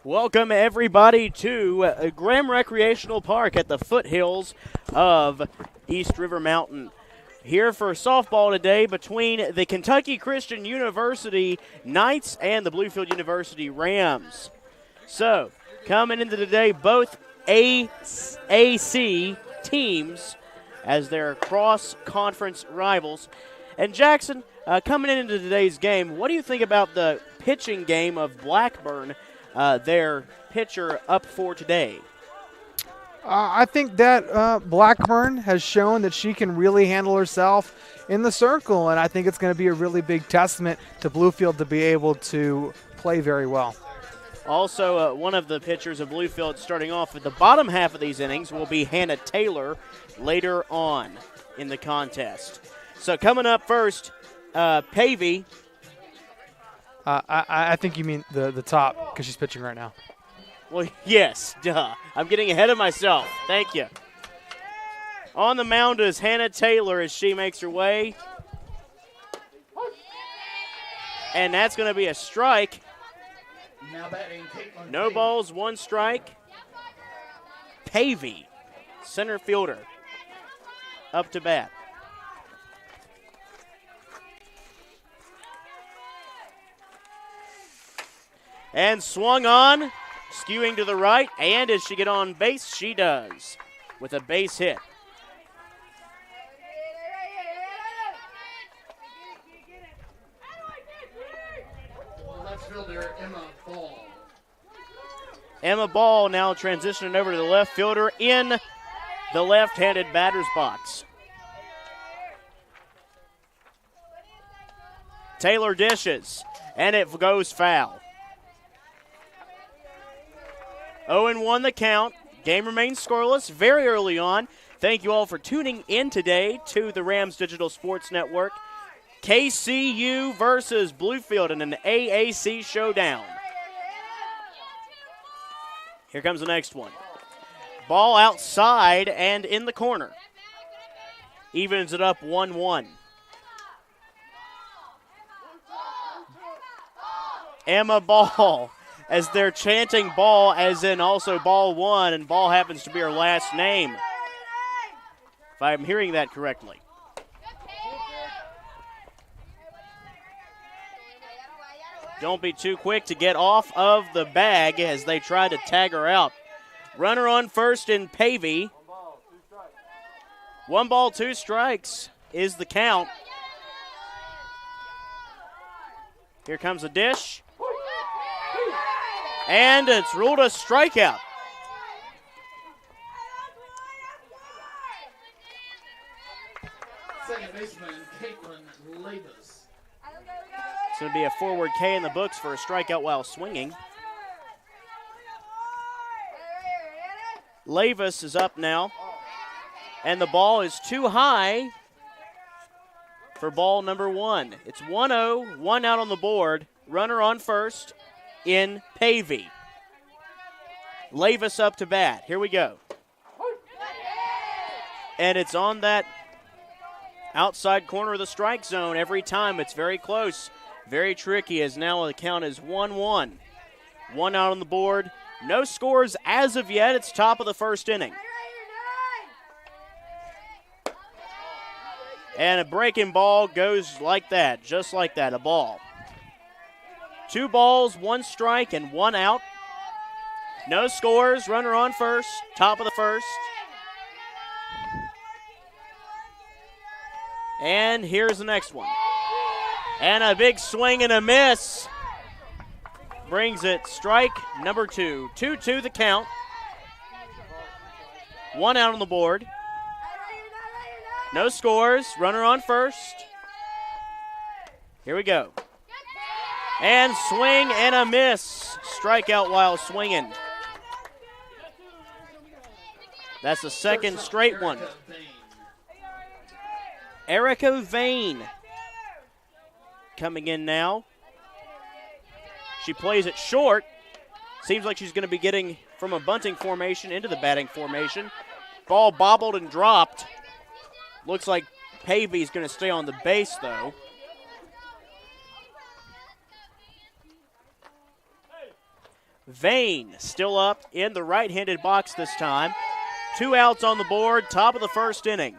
Welcome, everybody, to Graham Recreational Park at the foothills of East River Mountain. Here for softball today between the Kentucky Christian University Knights and the Bluefield University Rams. So, coming into today, both AAC teams as their cross-conference rivals. And Jackson, coming into today's game, what do you think about the pitching game of Blackburn, their pitcher up for today? I think that Blackburn has shown that she can really handle herself in the circle, and I think it's going to be a really big testament to Bluefield to be able to play very well. Also, one of the pitchers of Bluefield starting off at the bottom half of these innings will be Hannah Taylor later on in the contest. So coming up first, Pavey. I think you mean the top because she's pitching right now. Well, yes, duh. I'm getting ahead of myself. Thank you. On the mound is Hannah Taylor as she makes her way. And that's going to be a strike. No balls, one strike. Pavey, center fielder, up to bat. And swung on, skewing to the right, and does she get on base? She does, with a base hit. Left fielder Emma Ball. Emma Ball now transitioning over to the left fielder in the left-handed batter's box. Taylor dishes, and it goes foul. 0-1 the count. Game remains scoreless very early on. Thank you all for tuning in today to the Rams Digital Sports Network. KCU versus Bluefield in an AAC showdown. Here comes the next one. Ball outside and in the corner. Evens it up 1-1. Emma Ball, as they're chanting ball as in also ball one, and ball happens to be her last name, if I'm hearing that correctly. Don't be too quick to get off of the bag as they try to tag her out. Runner on first in Pavey. 1 ball, 2 strikes is the count. Here comes a dish. And it's ruled a strikeout. Second baseman Caitlin Labus. It's going to be a forward K in the books for a strikeout while swinging. Lavis is up now. And the ball is too high for ball number 1. It's 1-0, 1 out on the board. Runner on first in Pavey. Lavis up to bat. Here we go. And it's on that outside corner of the strike zone every time. It's very close. Very tricky as now the count is 1-1. 1 out on the board. No scores as of yet. It's top of the first inning. And a breaking ball goes like that, just like that, a ball. 2 balls, 1 strike, and 1 out. No scores, runner on first, top of the first. And here's the next one. And a big swing and a miss. Brings it strike number 2. 2-2 the count. 1 out on the board. No scores, runner on first. Here we go. And swing and a miss. Strikeout while swinging. That's the second straight one. Erica Vane coming in now. She plays it short. Seems like she's going to be getting from a bunting formation into the batting formation. Ball bobbled and dropped. Looks like Pavey's going to stay on the base, though. Vane still up in the right-handed box this time. 2 outs on the board, top of the first inning.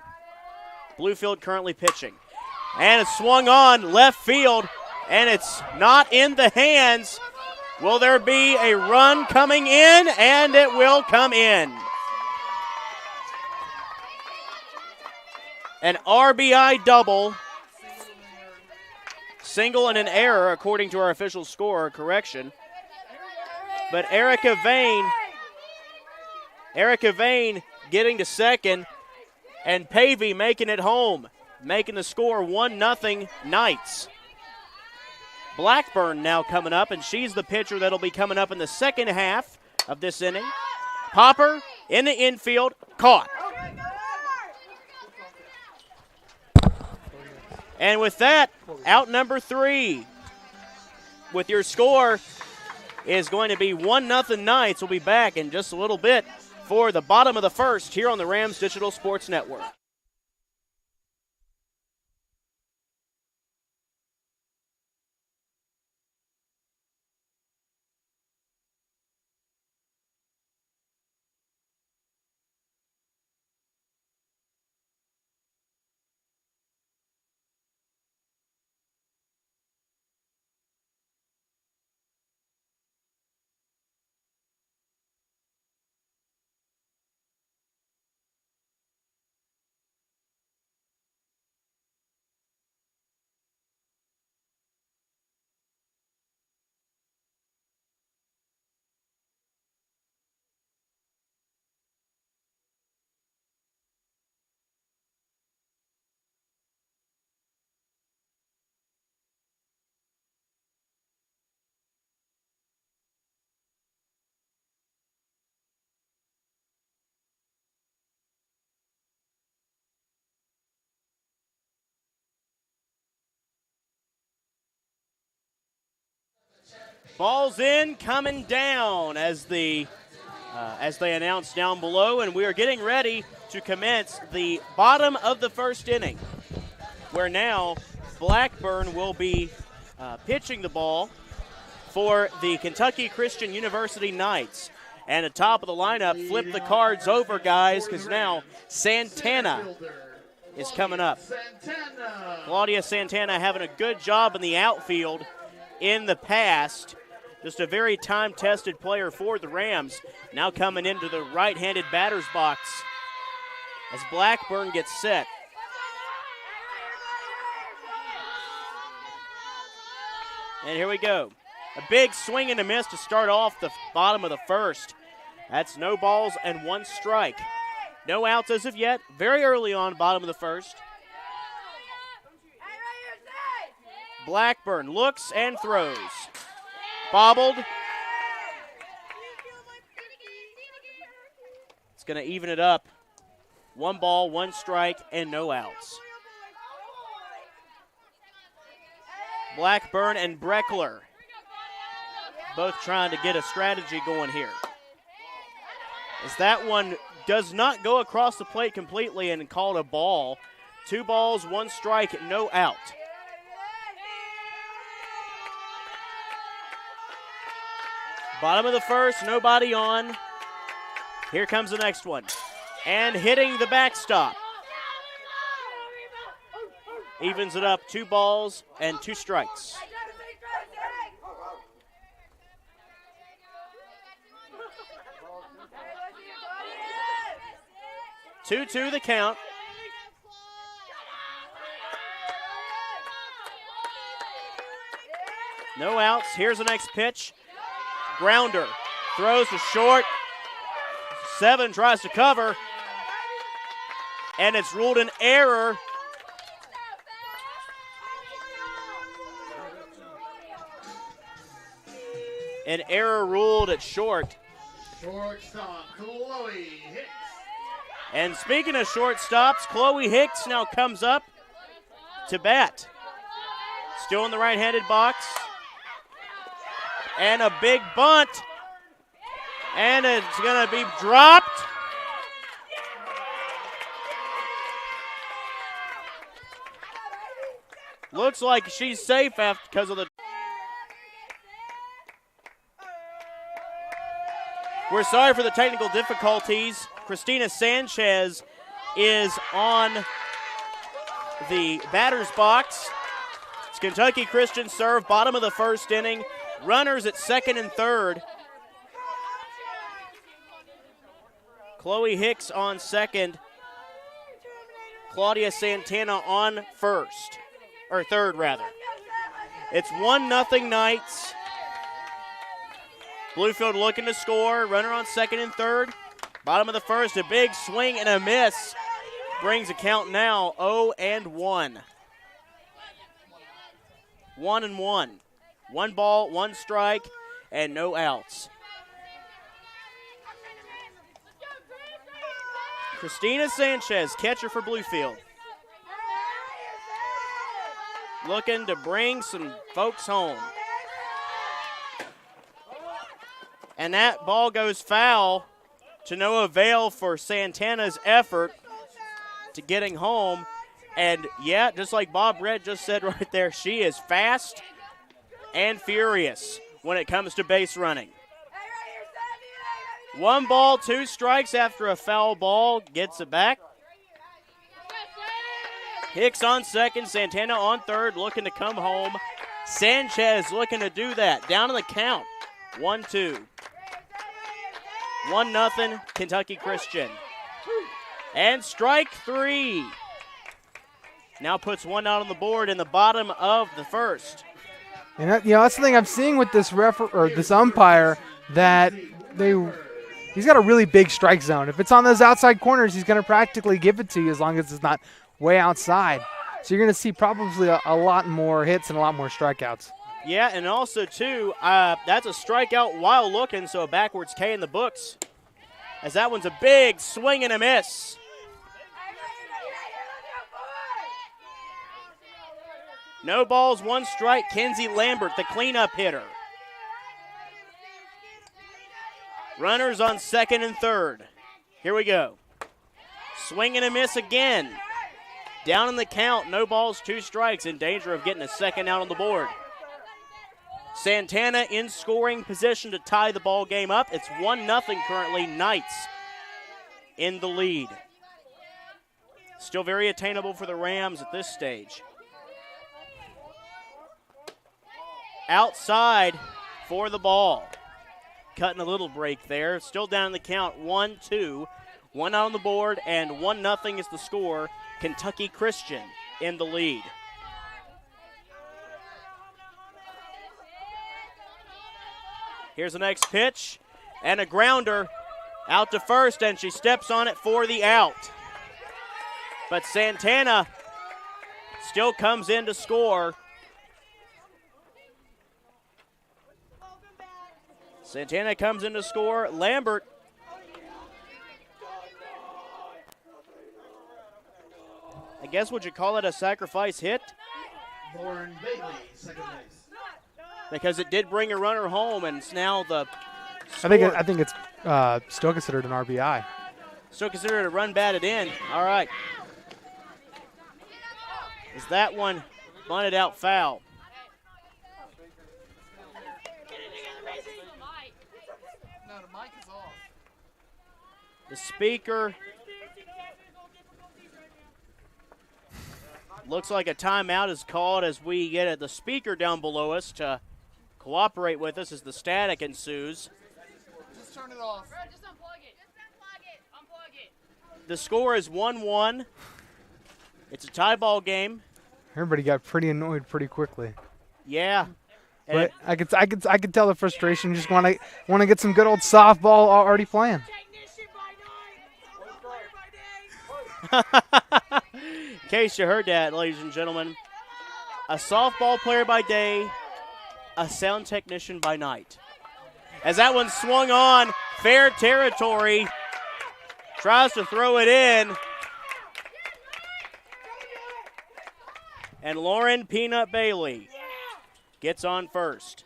Bluefield currently pitching. And it's swung on left field, and it's not in the hands. Will there be a run coming in? And it will come in. An RBI double. Single and an error, according to our official score correction. But Erica Vane getting to second, and Pavey making it home, making the score 1-0 Knights. Blackburn now coming up, and she's the pitcher that'll be coming up in the second half of this inning. Popper in the infield, caught. And with that, out number 3 with your score is going to be 1-0 Knights. We'll be back in just a little bit for the bottom of the first here on the Rams Digital Sports Network. Ball's in, coming down as they announce down below, and we are getting ready to commence the bottom of the first inning, where now Blackburn will be pitching the ball for the Kentucky Christian University Knights. And at top of the lineup, flip the cards over, guys, because now Santana is coming up. Claudia Santana having a good job in the outfield in the past. Just a very time-tested player for the Rams. Now coming into the right-handed batter's box as Blackburn gets set. And here we go. A big swing and a miss to start off the bottom of the first. That's no balls and 1 strike. No outs as of yet. Very early on, bottom of the first. Blackburn looks and throws. Bobbled. It's going to even it up. 1 ball, 1 strike, and no outs. Blackburn and Breckler both trying to get a strategy going here. As that one does not go across the plate completely and called a ball. 2 balls, 1 strike, no out. Bottom of the first, nobody on. Here comes the next one. And hitting the backstop. Evens it up, 2 balls and 2 strikes. Two the count. No outs. Here's the next pitch. Grounder. Throws to short. 7 tries to cover. And it's ruled an error. An error ruled at short. Shortstop, Chloe Hicks. And speaking of shortstops, Chloe Hicks now comes up to bat. Still in the right-handed box. And a big bunt. And it's going to be dropped. Looks like she's safe because of the... We're sorry for the technical difficulties. Christina Sanchez is on the batter's box. It's Kentucky Christian serve, bottom of the first inning. Runners at second and third. Chloe Hicks on second. Claudia Santana on first, or third rather. It's 1-0 Knights. Bluefield looking to score. Runner on second and third. Bottom of the first, a big swing and a miss. Brings a count now 0-1. 1-1. 1 ball, 1 strike, and no outs. Christina Sanchez, catcher for Bluefield. Looking to bring some folks home. And that ball goes foul to no avail for Santana's effort to getting home. And yeah, just like Bob Red just said right there, she is fast and furious when it comes to base running. 1 ball, 2 strikes after a foul ball. Gets it back. Hicks on second, Santana on third, looking to come home. Sanchez looking to do that. Down in the count, 1-2. 1-0 Kentucky Christian. And strike 3. Now puts 1 out on the board in the bottom of the first. And that's the thing I'm seeing with this this umpire, that he's got a really big strike zone. If it's on those outside corners, he's going to practically give it to you as long as it's not way outside. So you're going to see probably a lot more hits and a lot more strikeouts. Yeah, and also, too, that's a strikeout while looking, so a backwards K in the books. As that one's a big swing and a miss. No balls, 1 strike. Kenzie Lambert, the cleanup hitter. Runners on second and third. Here we go. Swing and a miss again. Down in the count, no balls, 2 strikes, in danger of getting a second out on the board. Santana in scoring position to tie the ball game up. It's 1-0 currently, Knights in the lead. Still very attainable for the Rams at this stage. Outside for the ball. Cutting a little break there. Still down in the count, 1-2. 1 out on the board, and 1-0 is the score. Kentucky Christian in the lead. Here's the next pitch, and a grounder out to first, and she steps on it for the out. But Santana still comes in to score. Santana comes in to score. Lambert I guess, would you call it a sacrifice hit? Lauren Bailey, second base. Because it did bring a runner home, and it's now the score. I think it's still considered an RBI. Still considered a run batted in. All right. Is that one bunted out foul? The speaker looks like a timeout is called as we get the speaker down below us to cooperate with us as the static ensues. Just turn it off. Just unplug it. Just unplug it. Unplug it. The score is 1-1. It's a tie ball game. Everybody got pretty annoyed pretty quickly. Yeah. But I could tell the frustration. Just want to get some good old softball already playing. In case you heard that, ladies and gentlemen, a softball player by day, a sound technician by night. As that one swung on, fair territory, tries to throw it in. And Lauren Peanut Bailey gets on first.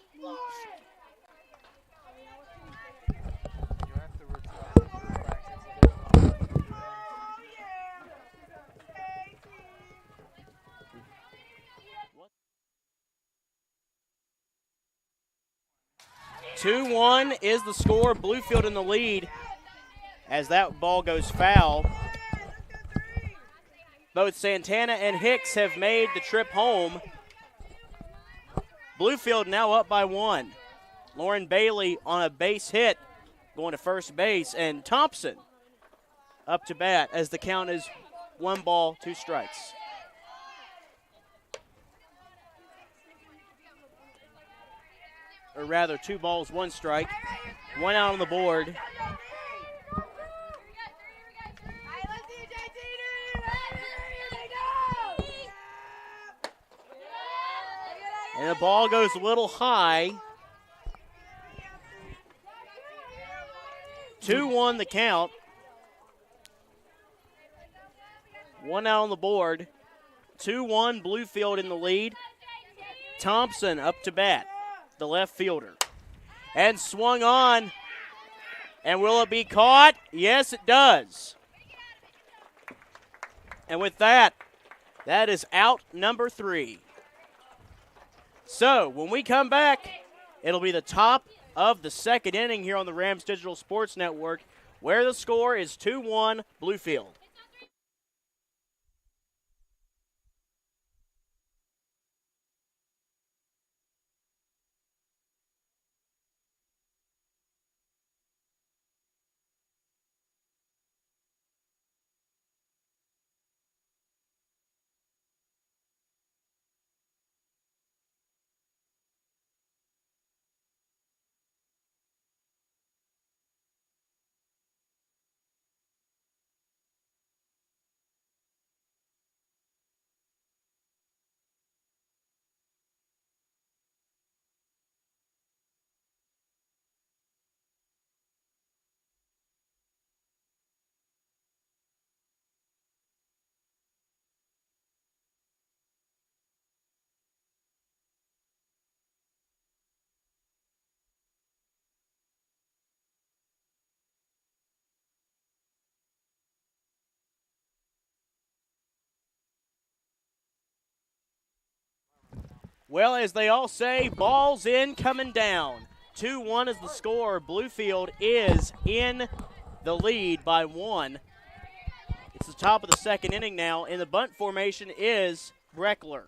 2-1 is the score. Bluefield in the lead as that ball goes foul. Both Santana and Hicks have made the trip home. Bluefield now up by 1. Lauren Bailey on a base hit going to first base, and Thompson up to bat as the count is 1 ball, 2 strikes. Or rather, 2 balls, 1 strike. 1 out on the board. And the ball goes a little high. 2-1 the count. 1 out on the board. 2-1 Bluefield in the lead. Thompson up to bat, the left fielder. And swung on. And will it be caught? Yes, it does. And with that, that is out number 3. So, when we come back, it'll be the top of the second inning here on the Rams Digital Sports Network, where the score is 2-1 Bluefield. Well, as they all say, ball's in, coming down. 2-1 is the score. Bluefield is in the lead by 1. It's the top of the second inning now. In the bunt formation is Breckler.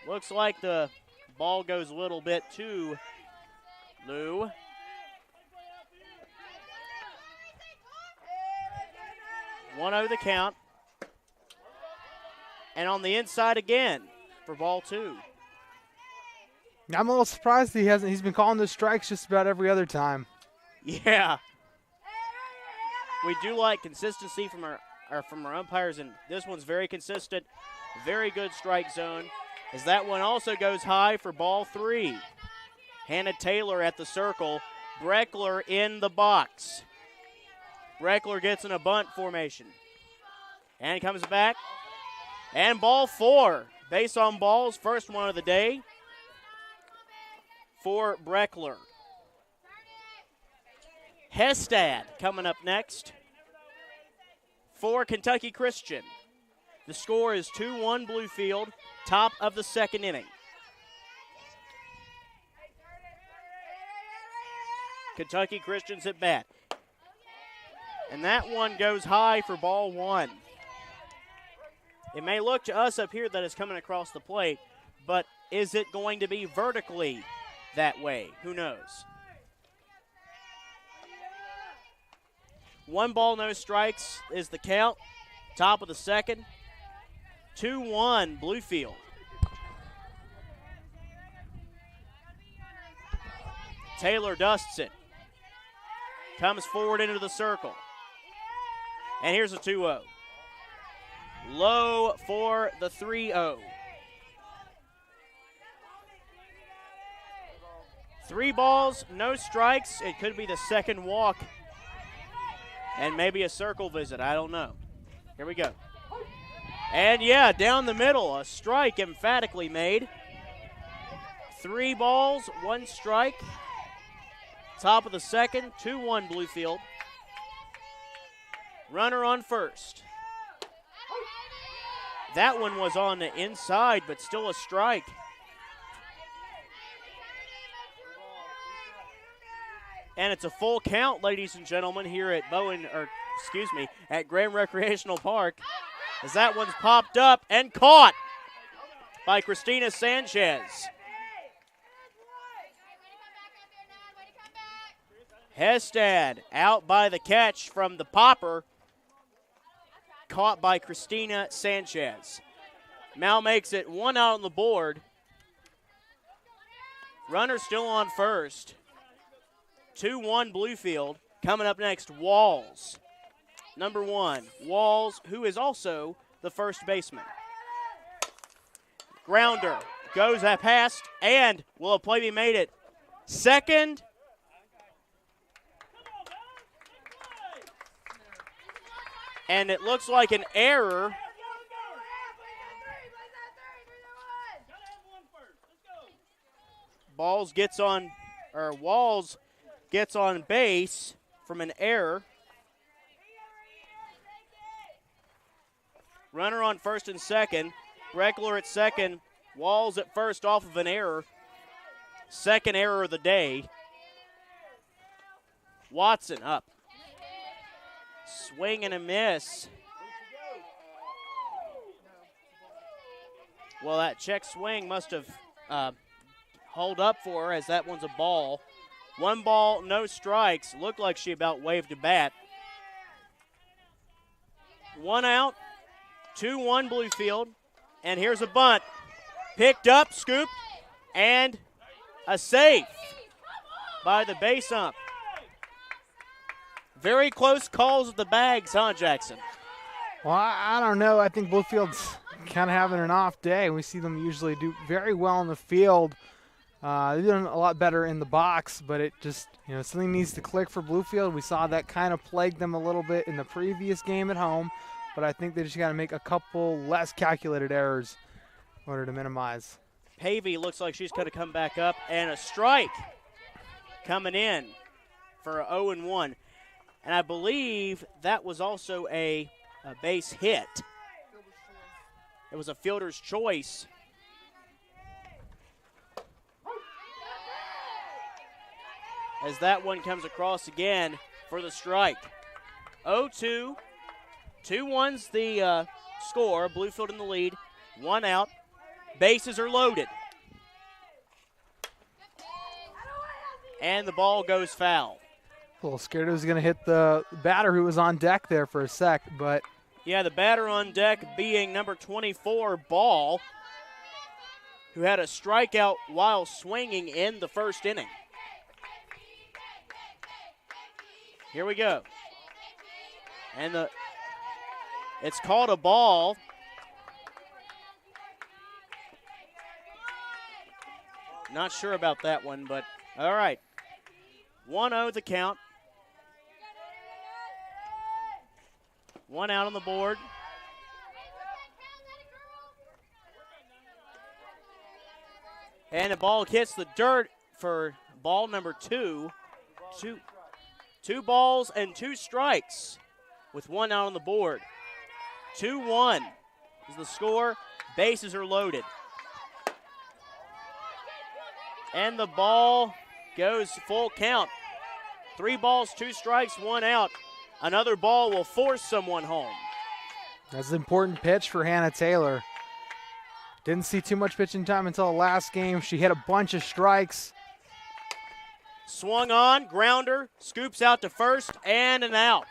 Looks like the ball goes a little bit to Lou. One over the count. And on the inside again for ball 2. I'm a little surprised he's been calling those strikes just about every other time. Yeah. We do like consistency from our umpires, and this one's very consistent. Very good strike zone. As that one also goes high for ball 3. Hannah Taylor at the circle. Breckler in the box. Breckler gets in a bunt formation. And comes back. And ball 4. Base on balls, first one of the day for Breckler. Hestad coming up next for Kentucky Christian. The score is 2-1 Bluefield, top of the second inning. Kentucky Christian's at bat. And that one goes high for ball 1. It may look to us up here that it's coming across the plate, but is it going to be vertically that way? Who knows? 1 ball, no strikes is the count. Top of the second. 2-1 Bluefield. Taylor dusts it. Comes forward into the circle. And here's a 2-0. Low for the 3-0. 3 balls, no strikes. It could be the second walk and maybe a circle visit. I don't know. Here we go. And, yeah, down the middle, a strike emphatically made. 3 balls, 1 strike. Top of the second, 2-1 Bluefield. Runner on first. That one was on the inside, but still a strike. And it's a full count, ladies and gentlemen, here at at Graham Recreational Park. As that one's popped up and caught by Christina Sanchez. Hestad out by the catch from the popper. Caught by Christina Sanchez. Now makes it 1 out on the board. Runner still on first. 2-1 Bluefield. Coming up next, Walls. Number 1, Walls, who is also the first baseman. Grounder goes that past, and will a play be made at second? And it looks like an error. Walls gets on base from an error. Runner on first and second. Breckler at second. Walls at first off of an error. Second error of the day. Watson up. Swing and a miss. Well, that check swing must have held up for her, as that one's a ball. 1 ball, no strikes. Looked like she about waved a bat. 1 out, 2-1 Bluefield. And here's a bunt. Picked up, scooped, and a safe by the base ump. Very close calls at the bags, huh, Jackson? Well, I don't know. I think Bluefield's kind of having an off day. We see them usually do very well in the field. They're doing a lot better in the box, but it just, something needs to click for Bluefield. We saw that kind of plague them a little bit in the previous game at home, but I think they just got to make a couple less calculated errors in order to minimize. Pavey looks like she's going to come back up, and a strike coming in for 0-1. And I believe that was also a base hit. It was a fielder's choice. As that one comes across again for the strike. 0-2. 2-1's the score. Bluefield in the lead. 1 out. Bases are loaded. And the ball goes foul. A little scared it was going to hit the batter who was on deck there for a sec, but. Yeah, the batter on deck being number 24, Ball, who had a strikeout while swinging in the first inning. Here we go. And it's called a ball. Not sure about that one, but all right. 1-0 the count. 1 out on the board. And the ball hits the dirt for ball number 2. Two balls and 2 strikes with 1 out on the board. 2-1 is the score. Bases are loaded. And the ball goes full count. 3 balls, 2 strikes, 1 out. Another ball will force someone home. That's an important pitch for Hannah Taylor. Didn't see too much pitching time until the last game. She hit a bunch of strikes. Swung on, grounder, scoops out to first, and an out.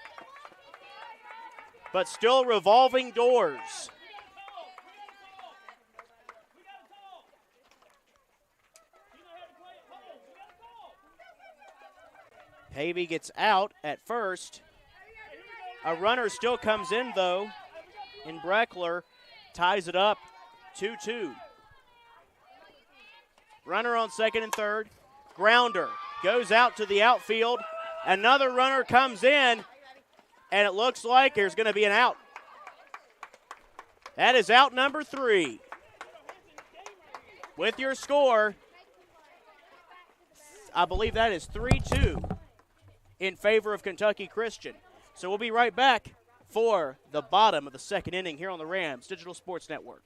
But still revolving doors. Pavey gets out at first. A runner still comes in, though, and Breckler ties it up 2-2. Runner on second and third. Grounder goes out to the outfield. Another runner comes in, and it looks like there's going to be an out. That is out number 3. With your score, I believe that is 3-2 in favor of Kentucky Christian. So we'll be right back for the bottom of the second inning here on the Rams Digital Sports Network.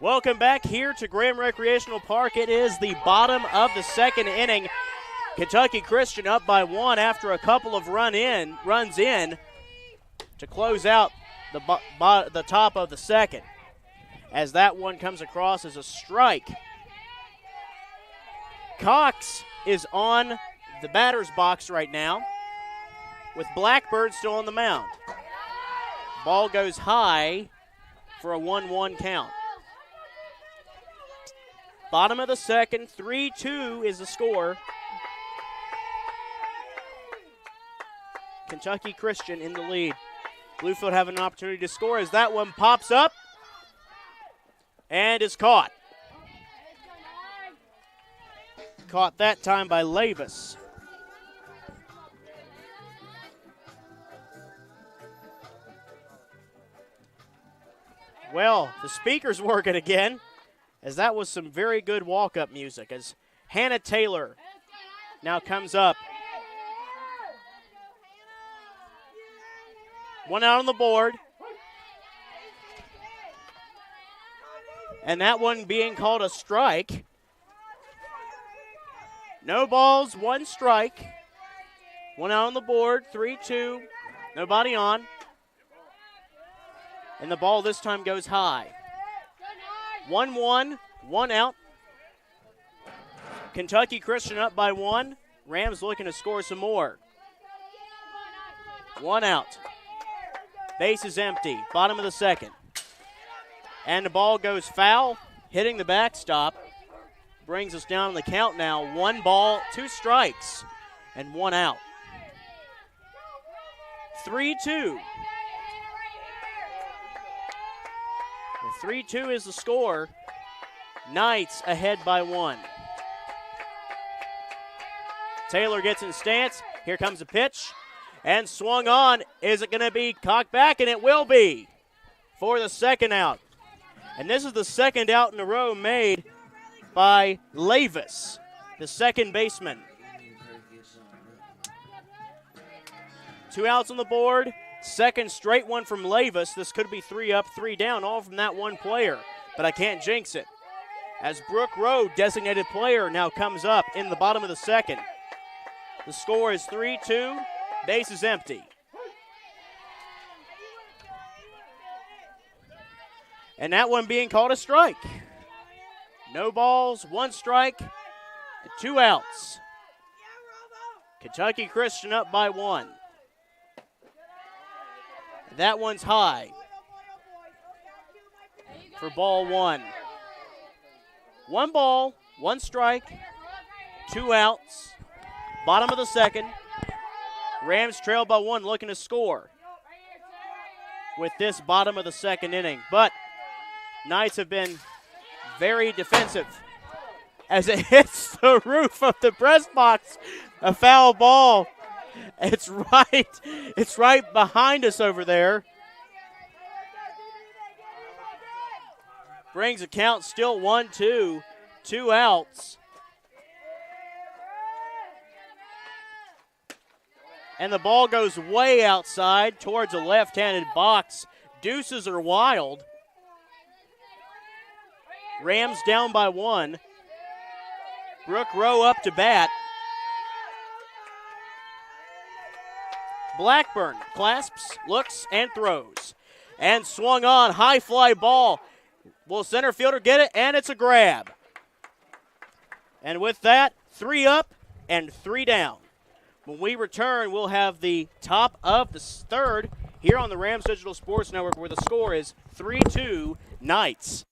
Welcome back here to Graham Recreational Park. It is the bottom of the second inning. Kentucky Christian up by 1 after a couple of runs in to close out the top of the second. As that one comes across as a strike. Cox is on the batter's box right now with Blackbird still on the mound. Ball goes high for a 1-1 count. Bottom of the second, 3-2 is the score. Kentucky Christian in the lead. Bluefield have an opportunity to score as that one pops up and is caught. Caught that time by Lavis. Well, the speaker's working again, as that was some very good walk-up music, as Hannah Taylor now comes up. One out on the board. And that one being called a strike. No balls, 1 strike. One out on the board, 3-2. Nobody on. And the ball this time goes high. 1-1, 1 out. Kentucky Christian up by 1. Rams looking to score some more. 1 out. Base is empty. Bottom of the second. And the ball goes foul, hitting the backstop. Brings us down on the count now. 1 ball, 2 strikes, and 1 out. 3-2. 3-2 is the score. Knights ahead by 1. Taylor gets in stance. Here comes a pitch. And swung on. Is it going to be cocked back? And it will be for the second out. And this is the second out in a row made by Lavis, the second baseman. 2 outs on the board. Second straight one from Lavis. This could be 3 up, 3 down, all from that one player. But I can't jinx it. As Brooke Rowe, designated player, now comes up in the bottom of the second. The score is 3-2. Base is empty. And that one being called a strike. No balls, 1 strike, and 2 outs. Kentucky Christian up by 1. That one's high for ball 1. 1 ball, 1 strike, 2 outs. Bottom of the second. Rams trail by 1, looking to score with this bottom of the second inning. But Knights have been very defensive as it hits the roof of the press box. A foul ball. It's right behind us over there. Brings a count still 1-2, 2 outs. And the ball goes way outside towards a left-handed box. Deuces are wild. Rams down by 1. Brooke Rowe up to bat. Blackburn clasps, looks, and throws. And swung on, high fly ball. Will center fielder get it? And it's a grab. And with that, 3 up and 3 down. When we return, we'll have the top of the third here on the Rams Digital Sports Network, where the score is 3-2 Knights.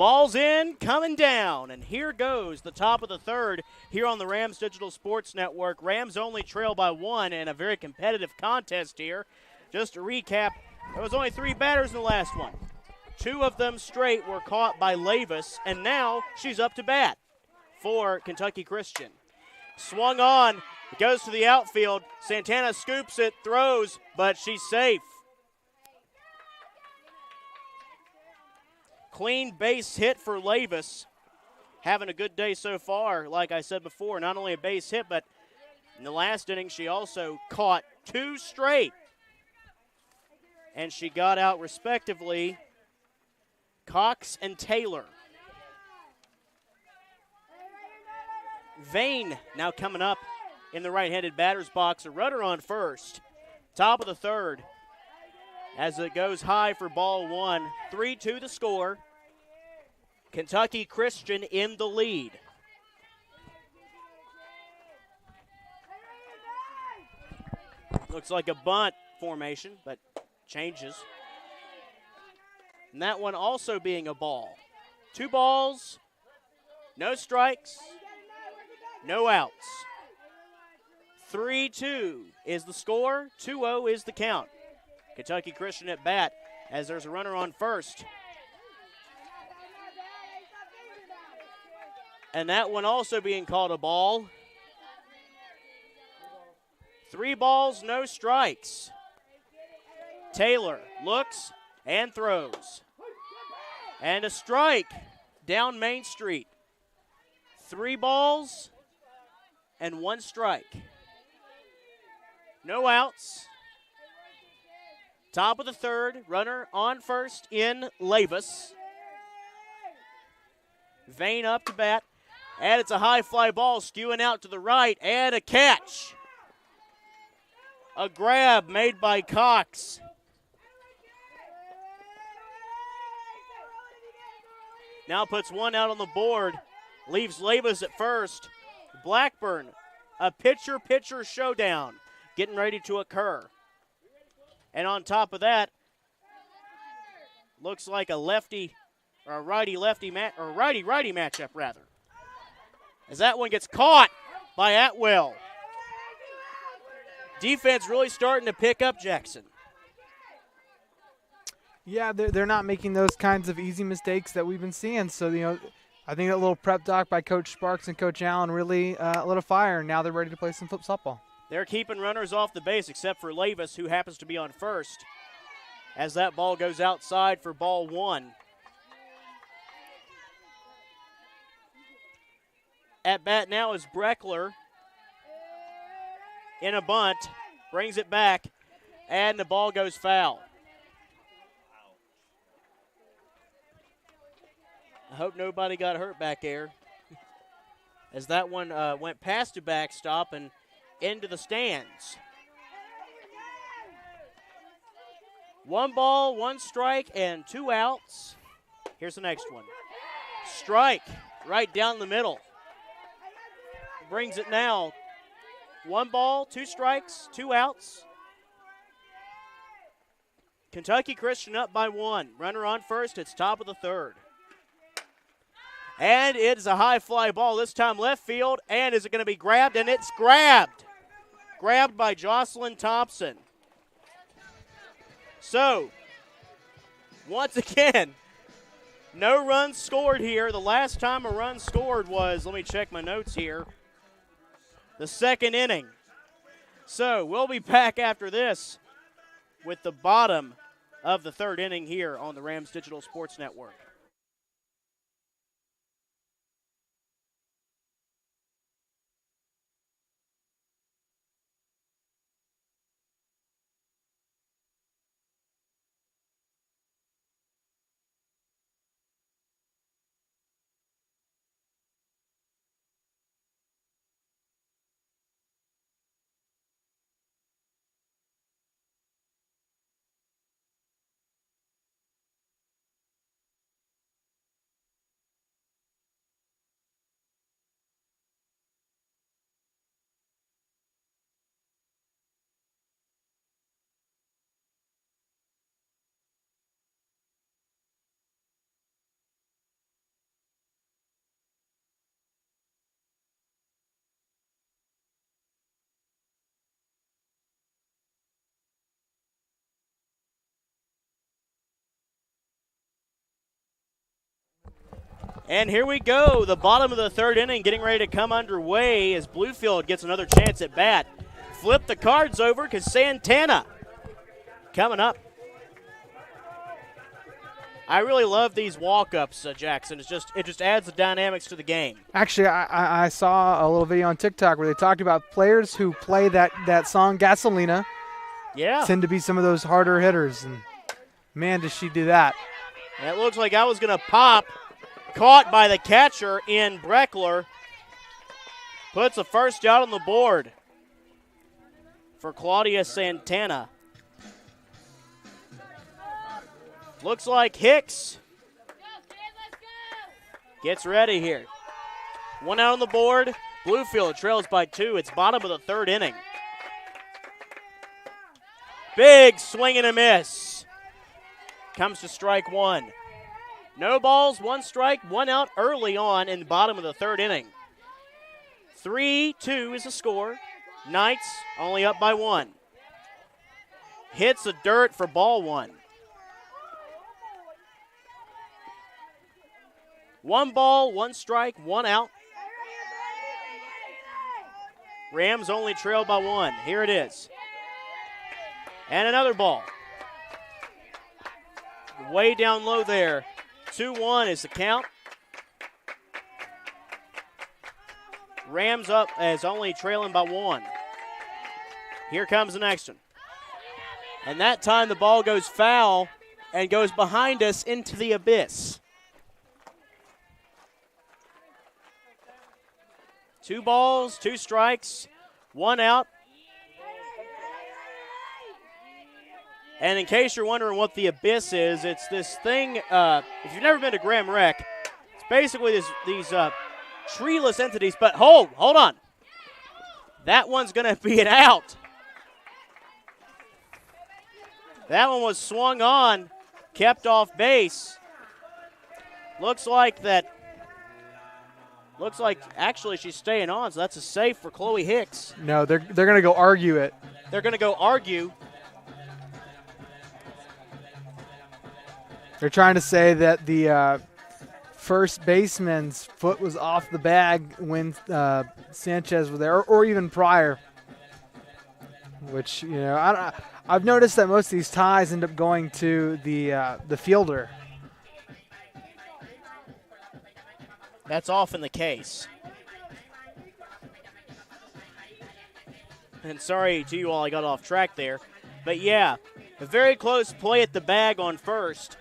Ball's in, coming down, and here goes the top of the third here on the Rams Digital Sports Network. Rams only trail by 1 in a very competitive contest here. Just to recap, there was only 3 batters in the last one. 2 of them straight were caught by Lavis, and now she's up to bat for Kentucky Christian. Swung on, it goes to the outfield. Santana scoops it, throws, but she's safe. Clean base hit for Lavis. Having a good day so far, like I said before. Not only a base hit, but in the last inning, she also caught 2 straight. And she got out, respectively, Cox and Taylor. Vane now coming up in the right-handed batter's box. A runner on first. Top of the third. As it goes high for ball 1. 3-2 the score. Kentucky Christian in the lead. Looks like a bunt formation, but changes. And that one also being a ball. 2 balls, no strikes, no outs. 3-2 is the score, 2-0 is the count. Kentucky Christian at bat as there's a runner on first. And that one also being called a ball. 3 balls, no strikes. Taylor looks and throws. And a strike down Main Street. 3 balls and 1 strike. No outs. Top of the third, runner on first in Lavis. Vane up to bat, and it's a high fly ball skewing out to the right, and a catch. A grab made by Cox. Now puts 1 out on the board, leaves Lavis at first. Blackburn, a pitcher-pitcher showdown getting ready to occur. And on top of that, looks like a lefty or a righty-lefty or righty-righty matchup rather. As that one gets caught by Atwell. Defense really starting to pick up Jackson. Yeah, they're not making those kinds of easy mistakes that we've been seeing. So, I think that little prep doc by Coach Sparks and Coach Allen really lit a fire, and now they're ready to play some flip softball. They're keeping runners off the base except for Lavis, who happens to be on first, as that ball goes outside for ball 1. At bat now is Breckler in a bunt, brings it back, and the ball goes foul. I hope nobody got hurt back there, as that one went past the backstop and into the stands. 1 ball, 1 strike, and 2 outs. Here's the next one. Strike right down the middle. Brings it now. 1 ball, 2 strikes, 2 outs. Kentucky Christian up by 1. Runner on first. It's top of the third. And it is a high fly ball, this time left field. And is it going to be grabbed? And it's grabbed. Grabbed by Jocelyn Thompson. So, once again, no runs scored here. The last time a run scored was, let me check my notes here, the 2nd inning. So, we'll be back after this with the bottom of the 3rd inning here on the Rams Digital Sports Network. And here we go, the bottom of the third inning getting ready to come underway as Bluefield gets another chance at bat. Flip the cards over because Santana coming up. I really love these walk-ups, Jackson. It just adds the dynamics to the game. Actually, I saw a little video on TikTok where they talked about players who play that song Gasolina. Yeah. Tend to be some of those harder hitters, and man, does she do that. And it looks like I was going to pop. Caught by the catcher in Breckler. Puts a first out on the board for Claudia Santana. Looks like Hicks gets ready here. One out on the board. Bluefield trails by 2. It's bottom of the third inning. Big swing and a miss. Comes to strike 1. No balls, 1 strike, 1 out early on in the bottom of the third inning. 3-2 is the score. Knights only up by 1. Hits the dirt for ball 1. 1 ball, 1 strike, 1 out. Rams only trail by 1. Here it is. And another ball. Way down low there. 2-1 is the count. Rams up as only trailing by 1. Here comes the next one. And that time the ball goes foul and goes behind us into the abyss. 2 balls, 2 strikes, 1 out. And in case you're wondering what the abyss is, it's this thing, if you've never been to Graham Rec, it's basically these treeless entities, but hold on. That one's going to be an out. That one was swung on, kept off base. Looks like actually she's staying on, so that's a safe for Chloe Hicks. No, they're going to go argue it. They're going to go argue. They're trying to say that the first baseman's foot was off the bag when Sanchez was there, or even prior. Which, I've noticed that most of these ties end up going to the fielder. That's often the case. And sorry to you all, I got off track there. But yeah, a very close play at the bag on first.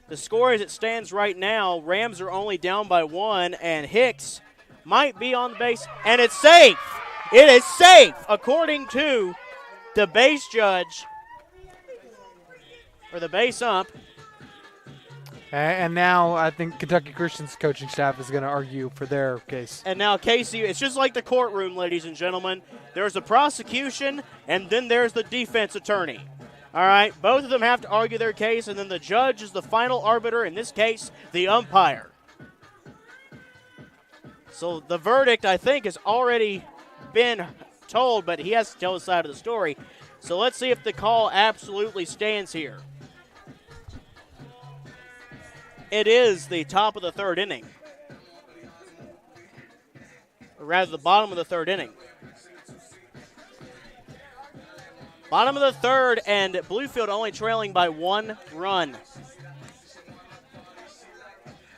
The score as it stands right now, Rams are only down by 1, and Hicks might be on the base, and it's safe. It is safe, according to the base judge, or the base ump. And now I think Kentucky Christian's coaching staff is going to argue for their case. And now KCU, it's just like the courtroom, ladies and gentlemen. There's the prosecution, and then there's the defense attorney. All right, both of them have to argue their case, and then the judge is the final arbiter, in this case, the umpire. So the verdict, I think, has already been told, but he has to tell his side of the story. So let's see if the call absolutely stands here. It is the top of the third inning. Or rather, the bottom of the third inning. Bottom of the third, and Bluefield only trailing by 1 run.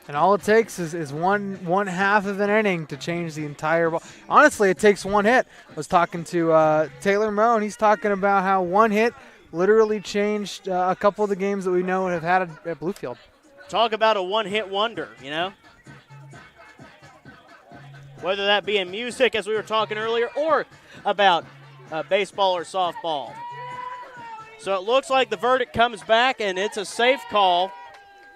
And all it takes is one half of an inning to change the entire ball. Honestly, it takes 1 hit. I was talking to Taylor Moe, and he's talking about how 1 hit literally changed a couple of the games that we know have had at Bluefield. Talk about a one-hit wonder, Whether that be in music, as we were talking earlier, or about baseball or softball. So it looks like the verdict comes back, and it's a safe call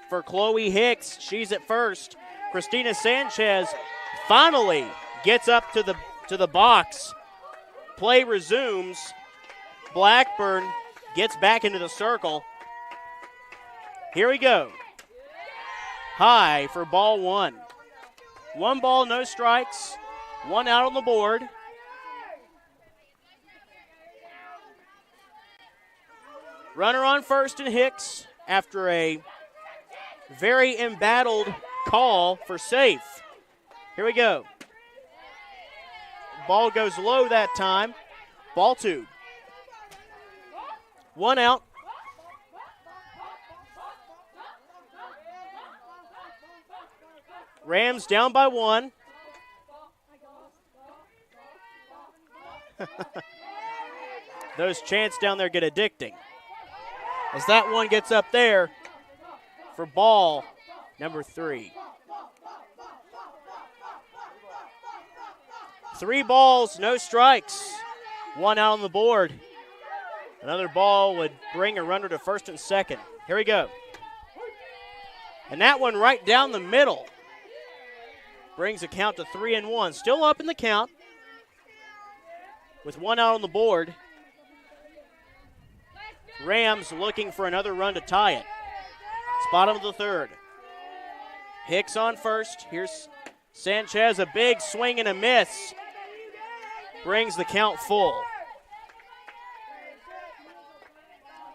for Chloe Hicks. She's at first. Christina Sanchez finally gets up to the box. Play resumes. Blackburn gets back into the circle. Here we go. High for ball 1. 1 ball, no strikes. 1 out on the board. Runner on first and Hicks after a very embattled call for safe. Here we go. Ball goes low that time. Ball 2. 1 out. Rams down by 1. Those chants down there get addicting. As that one gets up there for ball number 3. 3 balls, no strikes. 1 out on the board. Another ball would bring a runner to first and second. Here we go. And that one right down the middle brings a count to 3-1. Still up in the count with 1 out on the board. Rams looking for another run to tie it. It's bottom of the 3rd. Hicks on first. Here's Sanchez, a big swing and a miss. Brings the count full.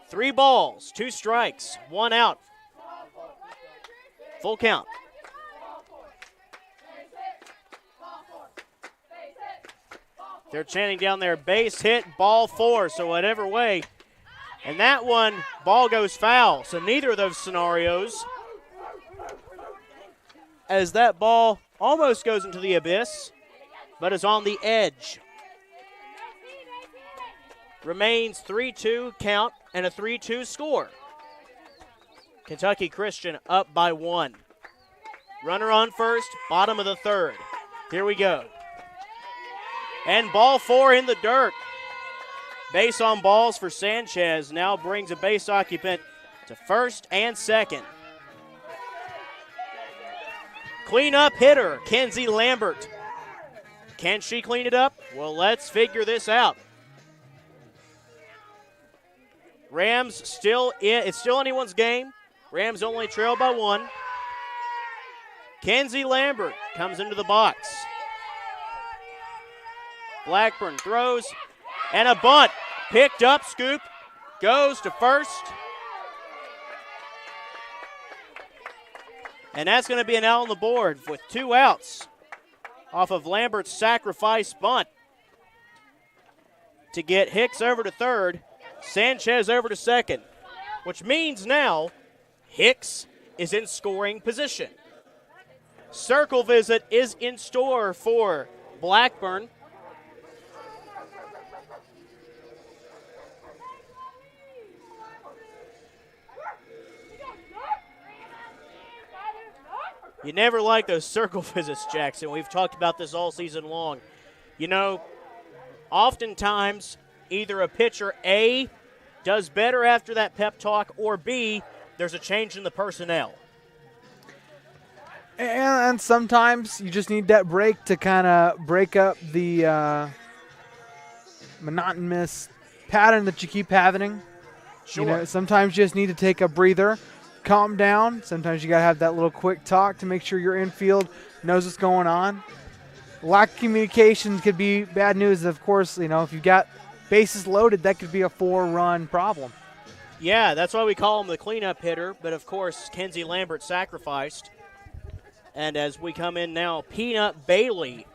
3 balls, 2 strikes, 1 out. Full count. They're chanting down there, base hit, ball 4, so whatever way. And that one, ball goes foul. So neither of those scenarios, as that ball almost goes into the abyss, but is on the edge. Remains 3-2 count and a 3-2 score. Kentucky Christian up by 1. Runner on first, bottom of the 3rd. Here we go. And ball 4 in the dirt. Base on balls for Sanchez now brings a base occupant to first and second. Cleanup hitter, Kenzie Lambert. Can she clean it up? Well, let's figure this out. Rams still in. It's still anyone's game. Rams only trail by 1. Kenzie Lambert comes into the box. Blackburn throws, and a bunt. Picked up, scoop, goes to first. And that's going to be an out on the board with 2 outs off of Lambert's sacrifice bunt to get Hicks over to third, Sanchez over to second, which means now Hicks is in scoring position. Circle visit is in store for Blackburn. You never like those circle visits, Jackson. We've talked about this all season long. You know, oftentimes either a pitcher, A, does better after that pep talk, or B, there's a change in the personnel. And sometimes you just need that break to kind of break up the monotonous pattern that you keep having. Sure. You know, sometimes you just need to take a breather, calm down. Sometimes you got to have that little quick talk to make sure your infield knows what's going on. Lack of communication could be bad news. Of course, you know, if you got bases loaded, that could be a 4-run problem. Yeah, that's why we call him the cleanup hitter. But, of course, Kenzie Lambert sacrificed. And as we come in now, Peanut Bailey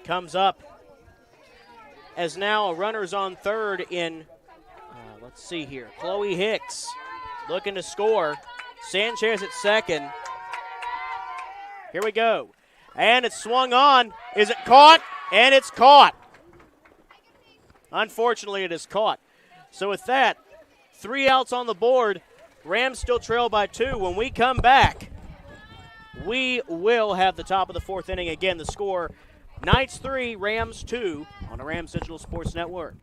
comes up as now a runner's on third in, let's see here, Chloe Hicks looking to score. Sanchez at second. Here we go. And it's swung on. Is it caught? And it's caught. Unfortunately, it is caught. So with that, 3 outs on the board. Rams still trail by 2. When we come back, we will have the top of the 4th inning. Again, the score, Knights 3, Rams 2 on the Rams Digital Sports Network.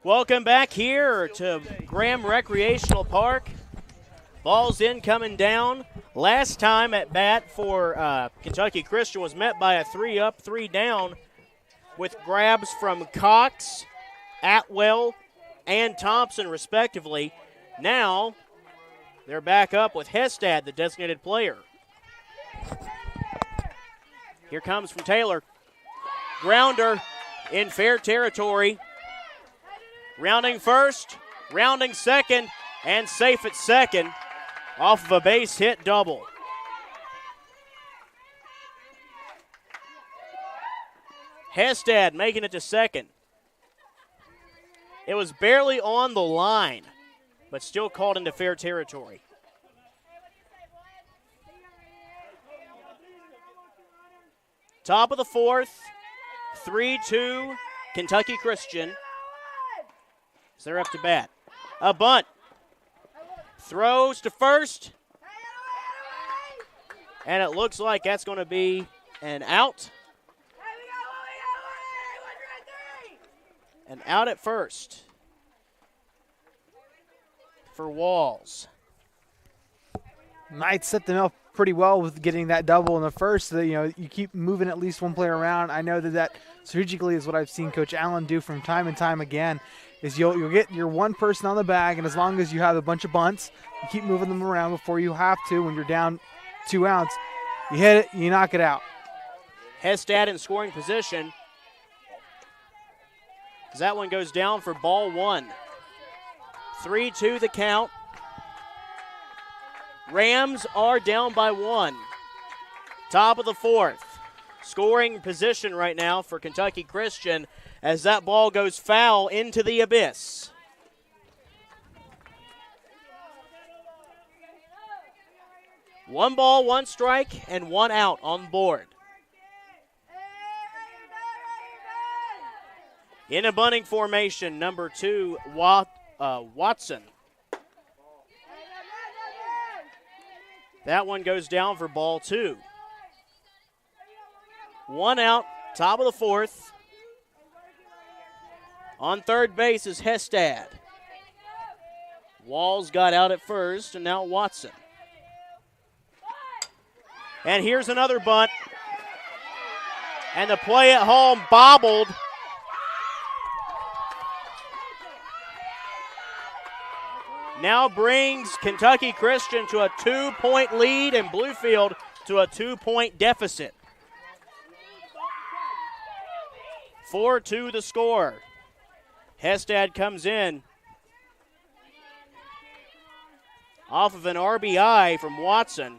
Welcome back here to Graham Recreational Park. Ball's in, coming down. Last time at bat for Kentucky Christian was met by a 3-up, 3-down with grabs from Cox, Atwell, and Thompson, respectively. Now they're back up with Hestad, the designated player. Here comes from Taylor. Grounder in fair territory. Rounding first, rounding second, and safe at second off of a base hit double. Hestad making it to second. It was barely on the line, but still called into fair territory. Top of the fourth, 3-2, Kentucky Christian. So they're up to bat. A bunt. Throws to first. And it looks like that's going to be an out. An out at first for Walls. Might set them up pretty well with getting that double in the first. So that, you keep moving at least one player around. I know that strategically is what I've seen Coach Allen do from time and time again. Is you'll get your one person on the bag, and as long as you have a bunch of bunts, you keep moving them around before you have to. When you're down 2 outs, you hit it, you knock it out. Hestad in scoring position. As that one goes down for ball one. 3-2 the count. Rams are down by 1. Top of the fourth. Scoring position right now for Kentucky Christian as that ball goes foul into the abyss. One ball, one strike, and 1 out on the board. In a bunting formation, number 2, Watson. That one goes down for ball 2. 1 out, top of the fourth. On third base is Hestad. Walls got out at first, and now Watson. And here's another bunt. And the play at home bobbled. Now brings Kentucky Christian to a 2-point lead and Bluefield to a 2-point deficit. 4-2 the score. Hestad comes in off of an RBI from Watson.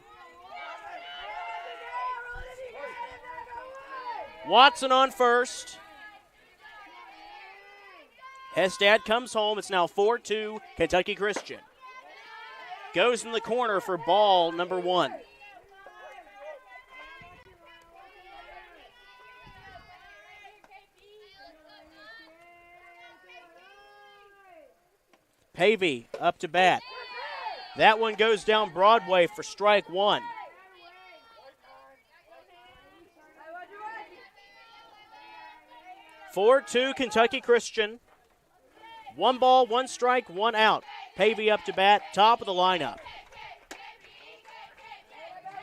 Watson on first. Hestad comes home. It's now 4-2 Kentucky Christian. Goes in the corner for ball number 1. Pavey up to bat. That one goes down Broadway for strike 1. (4-2) Kentucky Christian. 1 ball, 1 strike, 1 out. Pavey up to bat, top of the lineup.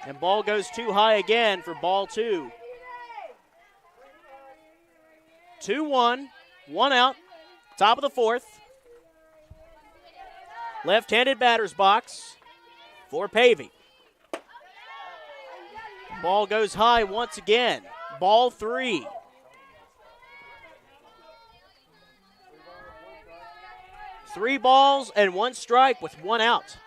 And ball goes too high again for ball 2. 2-1, 1 out, top of the fourth. Left-handed batter's box for Pavey. Ball goes high once again. Ball 3. Three balls and 1 strike with 1 out.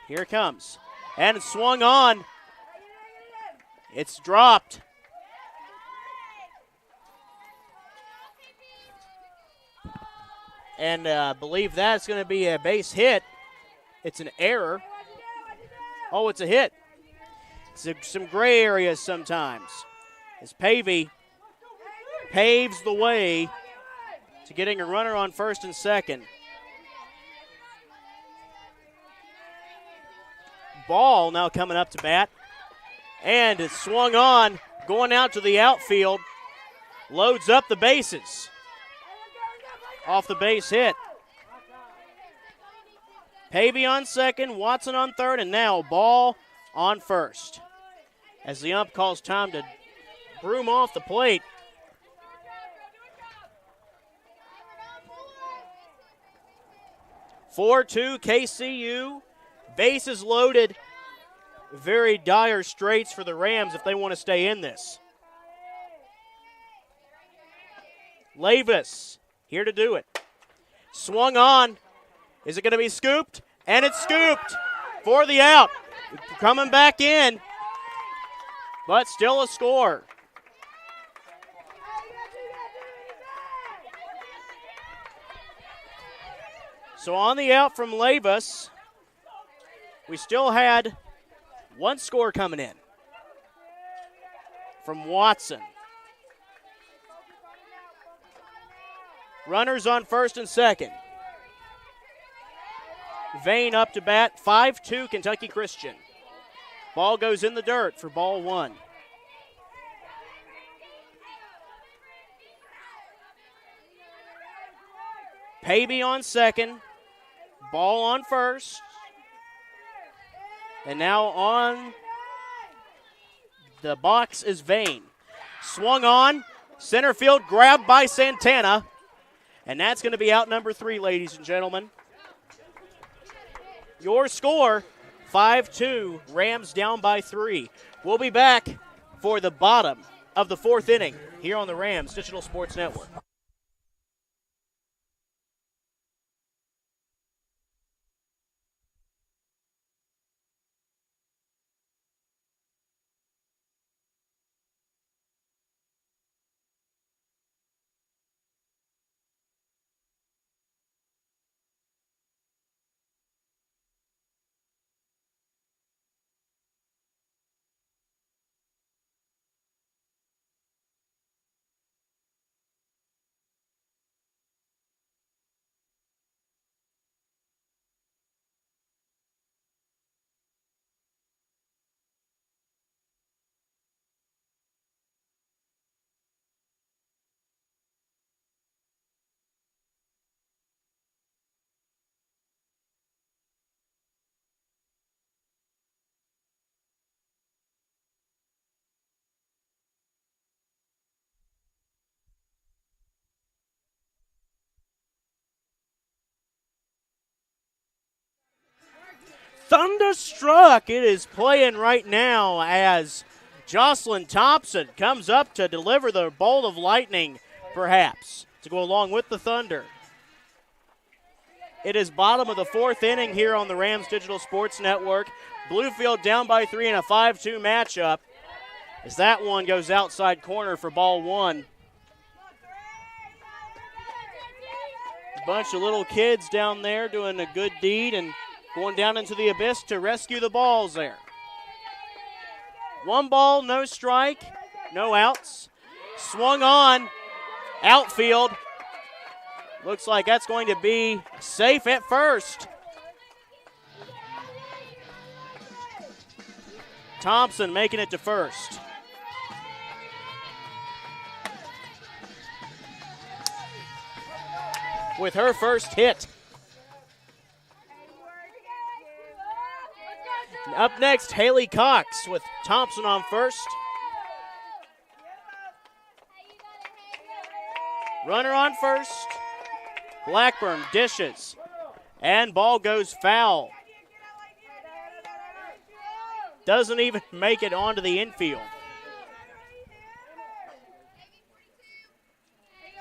Here it comes. And it's swung on. It's dropped. And I believe that's going to be a base hit. It's an error. Oh, it's a hit. It's some gray areas sometimes. As Pavey paves the way to getting a runner on first and second. Ball now coming up to bat. And it's swung on. going out to the outfield. Loads up the bases. Off the base hit. Pavey on second, Watson on third, and now Ball on first. As the ump calls time to broom off the plate. (4-2) KCU. Bases loaded. Very dire straits for the Rams if they want to stay in this. Lavis here to do it. Swung on. Is it going to be scooped? And it's scooped for the out. Coming back in, but still a score. So on the out from Lavis, we still had one score coming in from Watson. Runners on first and second. Vane up to bat, 5-2 Kentucky Christian. Ball goes in the dirt for ball one. Pavey on second. Ball on first. And now on the box is Vane. Swung on. Center field grabbed by Santana. And that's going to be out number 3, ladies and gentlemen. Your score, 5-2. Rams down by 3. We'll be back for the bottom of the 4th inning here on the Rams Digital Sports Network. Thunderstruck, it is playing right now as Jocelyn Thompson comes up to deliver the bolt of lightning, perhaps, to go along with the Thunder. It is bottom of the 4th inning here on the Rams Digital Sports Network. Bluefield down by 3 in a 5-2 matchup as that one goes outside corner for ball one. A bunch of little kids down there doing a good deed and going down into the abyss to rescue the balls there. 1 ball, no strike, no outs. Swung on, outfield. Looks like that's going to be safe at first. Thompson making it to first. With her first hit. Up next, Haley Cox with Thompson on first. Runner on first. Blackburn dishes. And ball goes foul. Doesn't even make it onto the infield.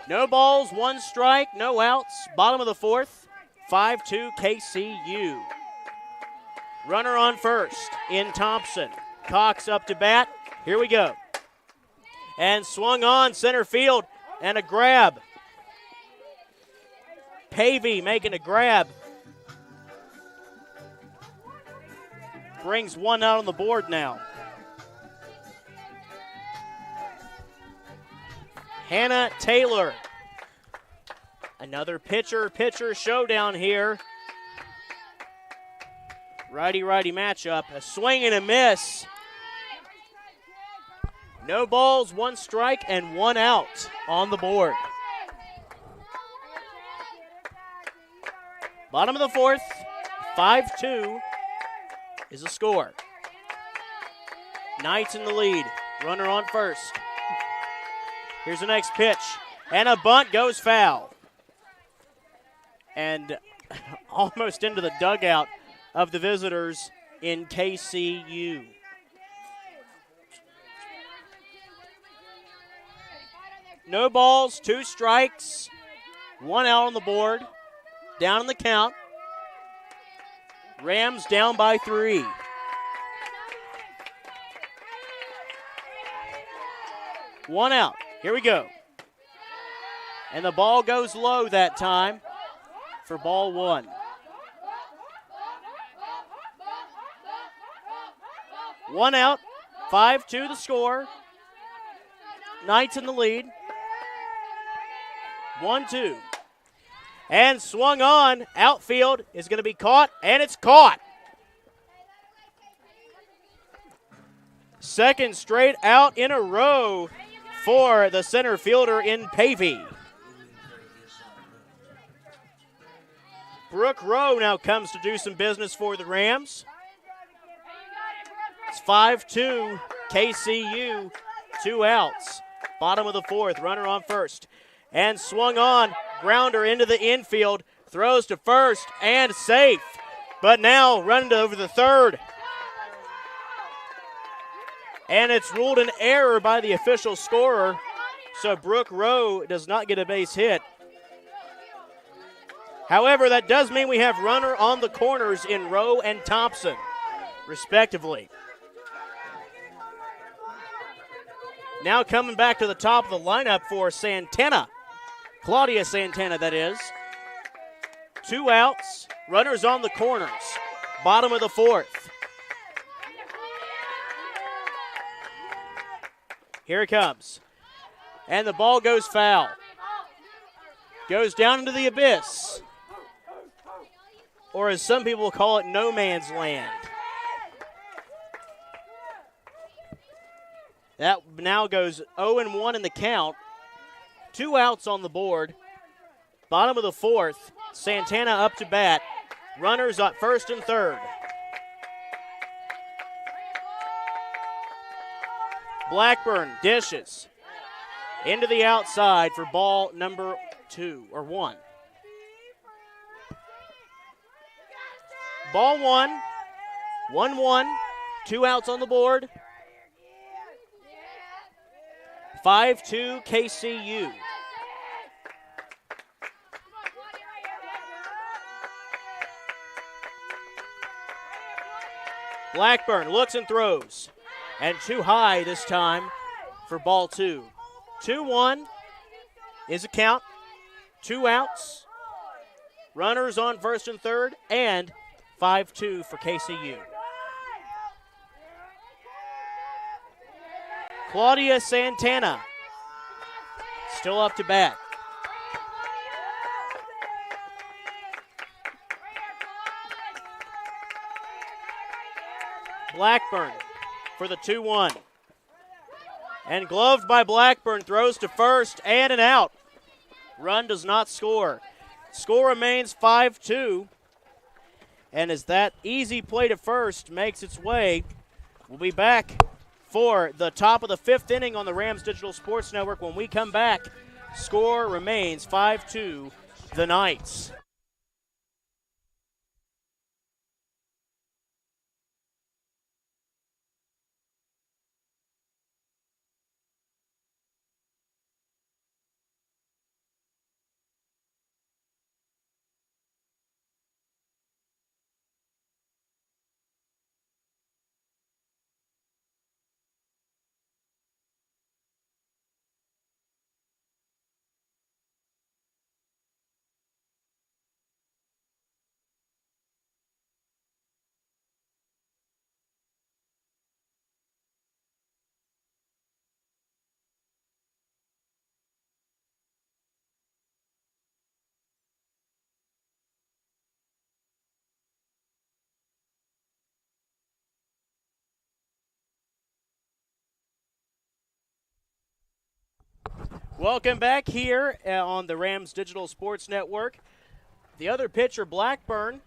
No balls, 1 strike, no outs. Bottom of the 4th, 5-2 KCU. Runner on first in Thompson. Cox up to bat. Here we go. And swung on center field and a grab. Pavey making a grab. Brings one out on the board now. Hannah Taylor. Another pitcher showdown here. Righty-righty matchup. A swing and a miss. No balls, 1 strike, and 1 out on the board. Bottom of the 4th, 5-2 is the score. Knights in the lead. Runner on first. Here's the next pitch. And a bunt goes foul. And almost into the dugout of the visitors in KCU. No balls, 2 strikes, 1 out on the board. Down in the count. Rams down by 3. One out. Here we go. And the ball goes low that time for ball 1. 1 out. 5-2 the score. Knights in the lead. 1-2. And swung on. Outfield is going to be caught, and it's caught. Second straight out in a row for the center fielder in Pavey. Brooke Rowe now comes to do some business for the Rams. It's 5-2 KCU, 2 outs. Bottom of the 4th, runner on first. And swung on, grounder into the infield, throws to first and safe. But now running over the 3rd. And it's ruled an error by the official scorer, so Brooke Rowe does not get a base hit. However, that does mean we have runner on the corners in Rowe and Thompson, respectively. Now coming back to the top of the lineup for Santana. Claudia Santana, that is. 2 outs, runners on the corners. Bottom of the 4th. Here it comes. And the ball goes foul. Goes down into the abyss. Or as some people call it, no man's land. That now goes 0-1 in the count. 2 outs on the board. Bottom of the 4th. Santana up to bat. Runners at first and third. Blackburn dishes into the outside for ball number 1. Ball 1, 1-1, 2 outs on the board. 5-2 KCU. Blackburn looks and throws. And too high this time for ball 2. 2-1 is a count. 2 outs. Runners on first and third. And 5-2 for KCU. Claudia Santana still up to bat. Blackburn for the 2-1. And gloved by Blackburn, throws to first and an out. Run does not score. Score remains 5-2. And as that easy play to first makes its way, we'll be back for the top of the 5th inning on the Rams Digital Sports Network. When we come back, score remains 5-2, the Knights. Welcome back here on the Rams Digital Sports Network. The other pitcher, Blackburn.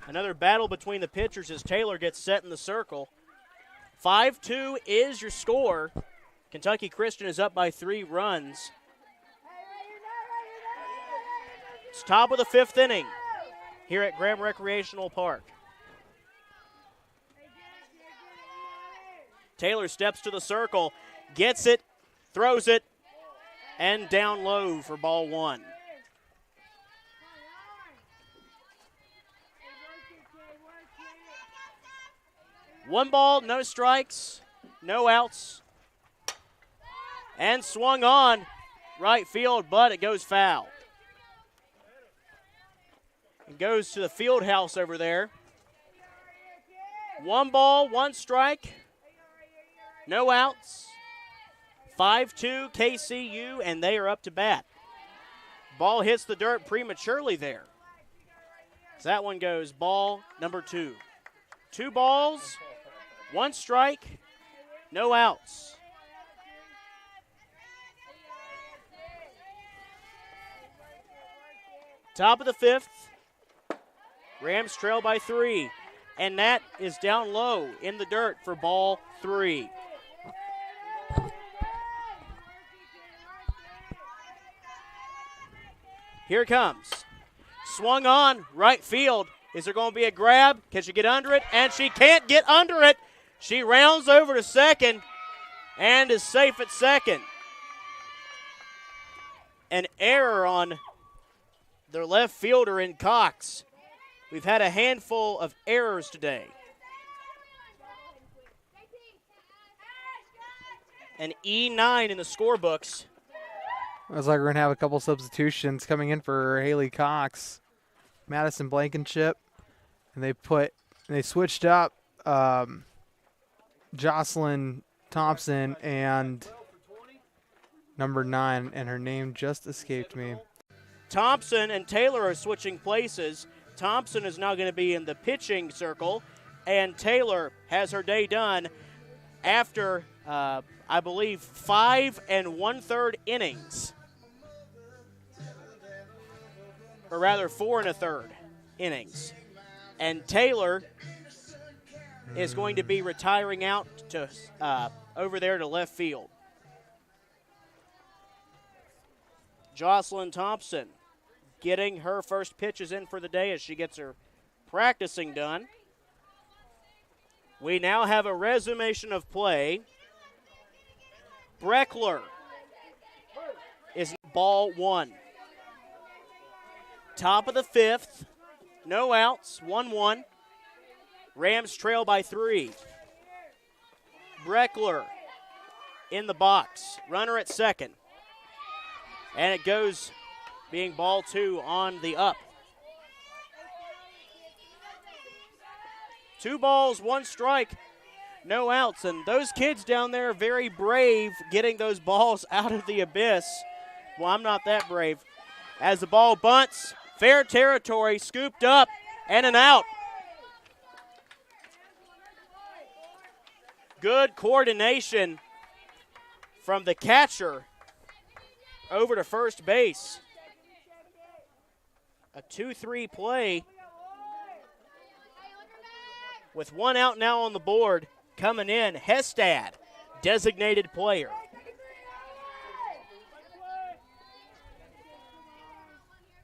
Another battle between the pitchers as Taylor gets set in the circle. 5-2 is your score. Kentucky Christian is up by 3 runs. It's top of the 5th inning here at Graham Recreational Park. Taylor steps to the circle, gets it, throws it, and down low for ball 1. One ball, no strikes, no outs. And swung on right field, but it goes foul. It goes to the field house over there. 1 ball, 1 strike, no outs. 5-2 KCU, and they are up to bat. Ball hits the dirt prematurely there. So that one goes ball number 2. 2 balls, 1 strike, no outs. Top of the 5th. Rams trail by 3. And that is down low in the dirt for ball 3. Here it comes. Swung on, right field. Is there going to be a grab? Can she get under it? And she can't get under it. She rounds over to second and is safe at second. An error on their left fielder in Cox. We've had a handful of errors today. An E9 in the scorebooks. Looks like we're going to have a couple substitutions coming in for Haley Cox. Madison Blankenship. And they switched up Jocelyn Thompson and number 9, and her name just escaped me. Thompson and Taylor are switching places. Thompson is now going to be in the pitching circle, and Taylor has her day done after, I believe, 5 1/3 innings. Or rather, 4 1/3 innings. And Taylor is going to be retiring out to over there to left field. Jocelyn Thompson getting her first pitches in for the day as she gets her practicing done. We now have a resummation of play. Breckler is ball 1. Top of the 5th. No outs, 1-1. Rams trail by 3. Breckler in the box. Runner at second. And it goes being ball 2 on the up. 2 balls, 1 strike, no outs. And those kids down there are very brave getting those balls out of the abyss. Well, I'm not that brave. As the ball bunts, fair territory, scooped up, and an out. Good coordination from the catcher over to first base. A 2-3 play with 1 out now on the board. Coming in, Hestad, designated player.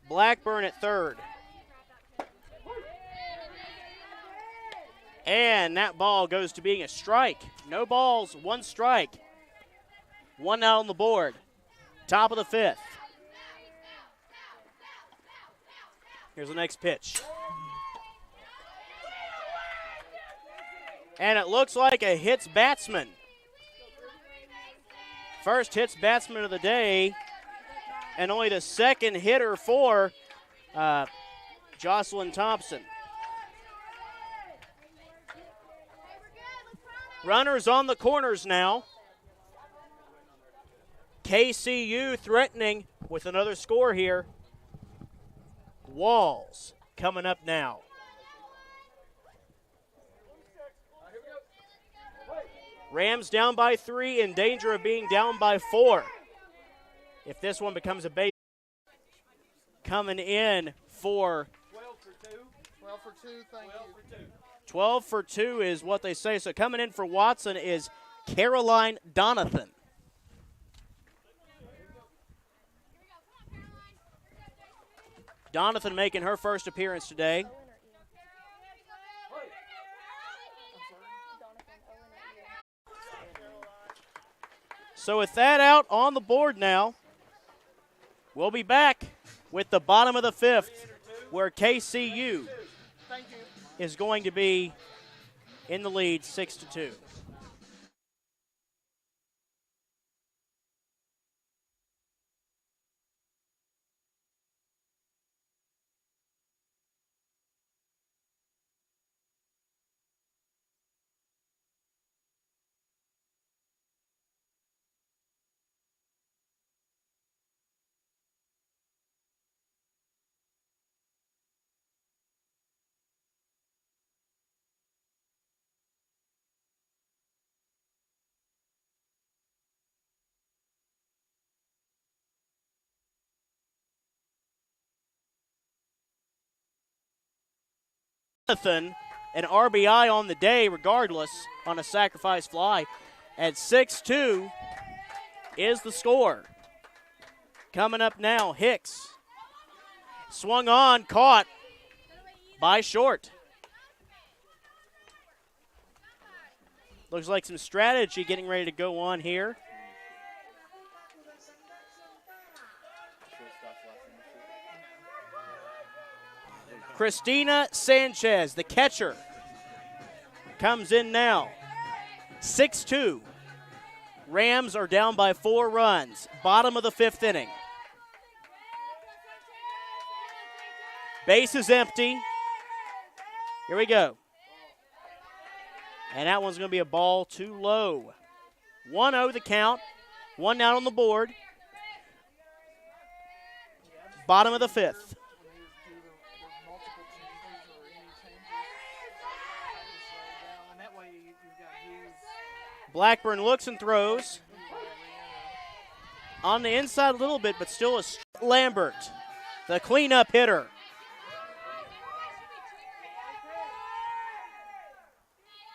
Blackburn at third. And that ball goes to being a strike. No balls, 1 strike. 1 out on the board. Top of the 5th. Here's the next pitch. And it looks like a hits batsman. First hits batsman of the day, and only the second hitter for Jocelyn Thompson. Runners on the corners now. KCU threatening with another score here. Walls coming up now. Rams down by 3, in danger of being down by 4. If this one becomes a base, coming in for 12 for 2. 12 for 2, thank you. 12 for 2 is what they say. So coming in for Watson is Caroline Donathan. Donathan making her first appearance today. So with that out on the board now, we'll be back with the bottom of the 5th, where KCU is going to be in the lead 6-2. Jonathan, an RBI on the day regardless on a sacrifice fly. At 6-2 is the score. Coming up now, Hicks. Swung on, caught by Short. Looks like some strategy getting ready to go on here. Christina Sanchez, the catcher, comes in now. 6-2. Rams are down by 4 runs. Bottom of the 5th inning. Base is empty. Here we go. And that one's going to be a ball too low. 1-0 the count. 1 down on the board. Bottom of the 5th. Blackburn looks and throws. On the inside a little bit, but still a Lambert, the cleanup hitter.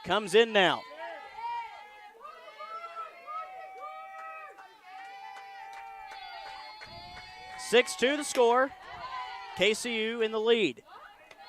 Comes in now. 6-2 the score. KCU in the lead.